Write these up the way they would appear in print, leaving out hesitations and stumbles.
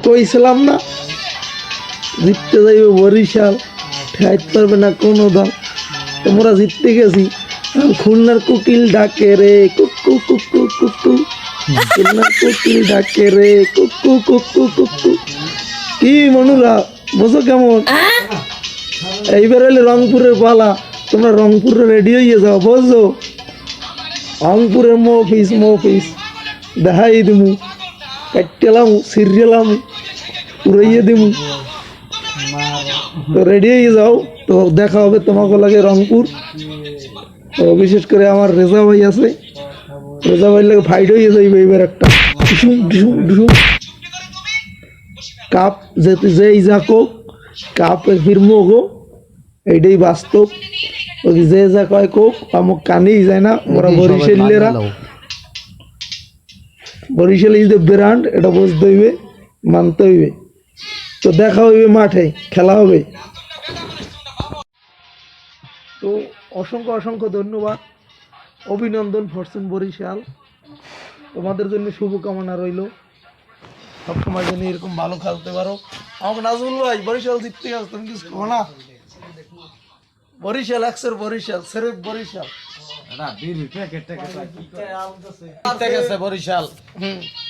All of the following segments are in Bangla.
কইছিলাম না জিততে যাইবে বরিশাল, ঠেকাইতে পারবে না কোনো দল। তোমরা জিততে গেছি। খুলনার কোকিল ডাকে রে কুকু কুকু কুকু, খুলনার কোকিল ডাকে রে কুকু কুকু কুকু। কি মনুরা বোঝো কেমন? এইবার হলে রংপুরের পালা, তোমরা রংপুরে রেডি হয়ে যাও বুঝছো? রংপুরের মফিস দেখাই দিমু, কাটতেলাম সিরিয়ালাম উড়াইয়ে দিমু। তো রেডি হয়ে যাও, তো দেখা হবে তোমাকে লাগে রংপুর। তো বিশেষ করে আমার রেজা ভাই আছে, রেজা ভাই লাগে ফাইট হয়ে যাইবে এবার একটা ডিসুম ডিসুম ডিসুম। কাপ যেই যা কোক কাপ ফিরমো গো, এইটাই বাস্তব। যে যা কয় কোক আমক কানেই যায় না। ওরা বরিশালেরা, বরিশাল ইজ দ্য ব্র্যান্ড, এটা বুঝতে হইবে, মানতে হইবে। তো দেখা হইবে মাঠে, খেলা হবে। তো অসংখ্য অসংখ্য ধন্যবাদ, অভিনন্দন ফরচুন বরিশাল। তোমাদের জন্য শুভকামনা রইল, সবসময় যেন এরকম ভালো খেলতে পারো। আমাকে নাজমুল ভাই বরিশাল জিততে গেছে, তুমি কিছু কো না? বরিশাল একশোর বরিশাল, সেরেফ বরিশাল। বরিশাল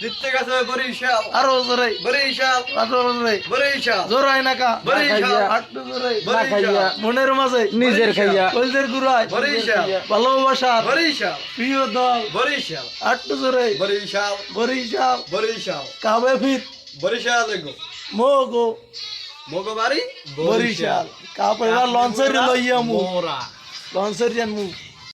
জিততে গেছে বরিশাল, আরো জোরে বরিশাল, আরো জোরে বরিশাল, জোরাই নাকা বরিশাল, আটটু জোরে বরিশাল, মনের মাঝে নিজের খাইয়া, কলজের গুড়ায় বরিশাল, ভালোবাসা বরিশাল, প্রিয় দল বরিশাল, আটটু জোরে বরিশাল, বরিশাল বরিশাল, কাবে ফির বরিশাল গো, মোগো মগবাড়ি বরিশাল কাপে লঞ্চের লইয়া মু মোরা লঞ্চের জান মু